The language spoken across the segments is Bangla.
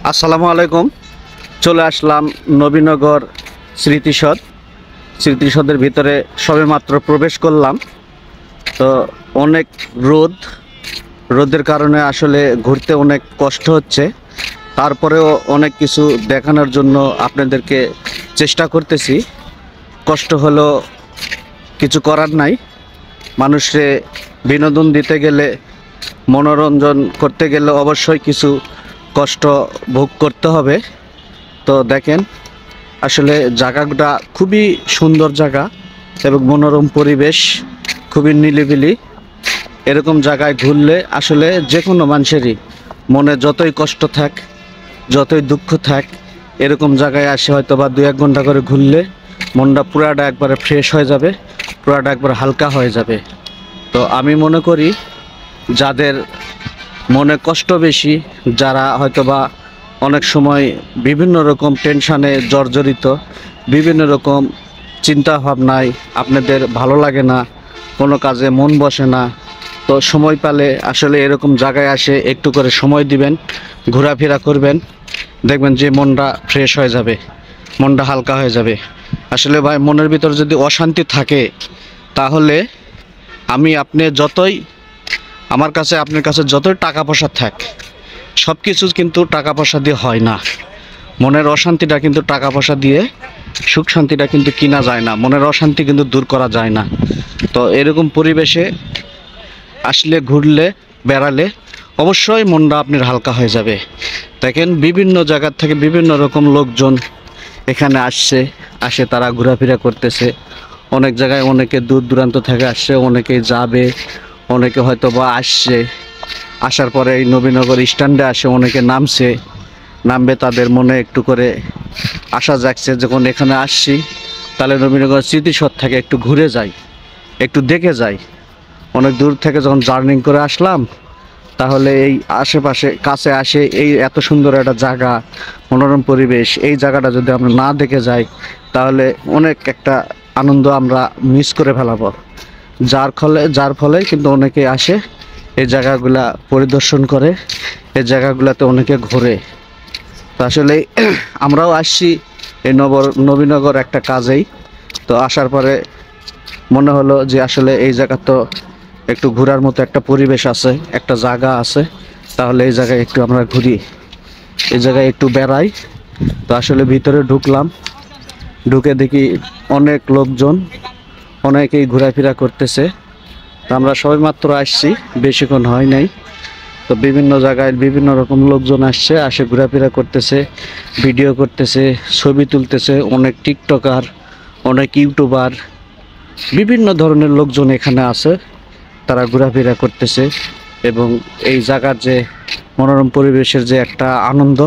আসসালামু আলাইকুম। চলে আসলাম নবীনগর স্মৃতিসৌধ। স্মৃতিসৌধের ভিতরে সবেমাত্র প্রবেশ করলাম। তো অনেক রোদের কারণে আসলে ঘুরতে অনেক কষ্ট হচ্ছে, তারপরেও অনেক কিছু দেখানোর জন্য আপনাদেরকে চেষ্টা করতেছি। কষ্ট হলো, কিছু করার নাই। মানুষে বিনোদন দিতে গেলে, মনোরঞ্জন করতে গেলে অবশ্যই কিছু কষ্ট ভোগ করতে হবে। তো দেখেন, আসলে জায়গাটা খুবই সুন্দর জায়গা এবং মনোরম পরিবেশ, খুবই নিরিবিলি। এরকম জায়গায় ঘুরলে আসলে যে কোনো মানুষেরই মনে যতই কষ্ট থাক, যতই দুঃখ থাক, এরকম জায়গায় আসে হয়তো বা 2-1 ঘন্টা করে ঘুরলে মনটা পুরাটা একবারে ফ্রেশ হয়ে যাবে, পুরাটা একবার হালকা হয়ে যাবে। তো আমি মনে করি যাদের মনে কষ্ট বেশি, যারা হয়তোবা অনেক সময় বিভিন্ন রকম টেনশানে জর্জরিত, বিভিন্ন রকম চিন্তা ভাবনায় আপনাদের ভালো লাগে না, কোনো কাজে মন বসে না, তো সময় পেলে আসলে এরকম জায়গায় আসে একটু করে সময় দিবেন, ঘোরাফেরা করবেন, দেখবেন যে মনটা ফ্রেশ হয়ে যাবে, মনটা হালকা হয়ে যাবে। আসলে ভাই, মনের ভিতর যদি অশান্তি থাকে তাহলে আপনি যতই আমার কাছে, আপনার কাছে যতই টাকা পয়সা থাক, সব কিছু কিন্তু টাকা পয়সা দিয়ে হয় না। মনের অশান্তিটা কিন্তু টাকা পয়সা দিয়ে, সুখ শান্তিটা কিন্তু কিনা যায় না, মনের অশান্তি কিন্তু দূর করা যায় না। তো এরকম পরিবেশে আসলে, ঘুরলে, বেড়ালে অবশ্যই মনটা আপনার হালকা হয়ে যাবে। দেখেন, বিভিন্ন জায়গার থেকে বিভিন্ন রকম লোকজন এখানে আসে তারা ঘোরাফেরা করতেছে। অনেক জায়গায় অনেকে দূর দূরান্ত থেকে আসছে, অনেকে যাবে, অনেকে হয়তো বা আসছে, আসার পরে এই নবীনগর স্ট্যান্ডে আসে, অনেকে নামবে, তাদের মনে একটু করে আশা জাগছে যখন এখানে আসছি তাহলে নবীনগর স্মৃতিসৌধ থেকে একটু ঘুরে যাই, একটু দেখে যাই। অনেক দূর থেকে যখন জার্নি করে আসলাম, তাহলে এই আশেপাশে কাছে আসে এই এত সুন্দর একটা জায়গা, মনোরম পরিবেশ, এই জায়গাটা যদি আমরা না দেখে যাই তাহলে অনেক একটা আনন্দ আমরা মিস করে ফেলাবো। যার ফলে কিন্তু অনেকে আসে, এই জায়গাগুলা পরিদর্শন করে, এই জায়গাগুলোতে অনেকে ঘোরে। তো আসলে আমরাও আসছি এই নবীনগর একটা কাজেই। তো আসার পরে মনে হলো যে আসলে এই জায়গা তো একটু ঘোরার মতো একটা পরিবেশ আছে, একটা জায়গা আছে, তাহলে এই জায়গায় একটু আমরা ঘুরি, এই জায়গায় একটু বেড়াই। তো আসলে ভিতরে ঢুকে দেখি অনেক লোকজন, অনেকেই ঘোরাফেরা করতেছে। তো আমরা সবেমাত্র আসছি, বেশিক্ষণ হয় নাই। তো বিভিন্ন জায়গায় বিভিন্ন রকম লোকজন আসে ঘোরাফেরা করতেছে, ভিডিও করতেছে, ছবি তুলতেছে। অনেক টিকটকার, অনেক ইউটিউবার, বিভিন্ন ধরনের লোকজন এখানে আছে, তারা ঘোরাফেরা করতেছে এবং এই জায়গার যে মনোরম পরিবেশের যে একটা আনন্দ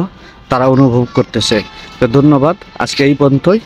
তারা অনুভব করতেছে। তো ধন্যবাদ, আজকে এই পর্যন্তই।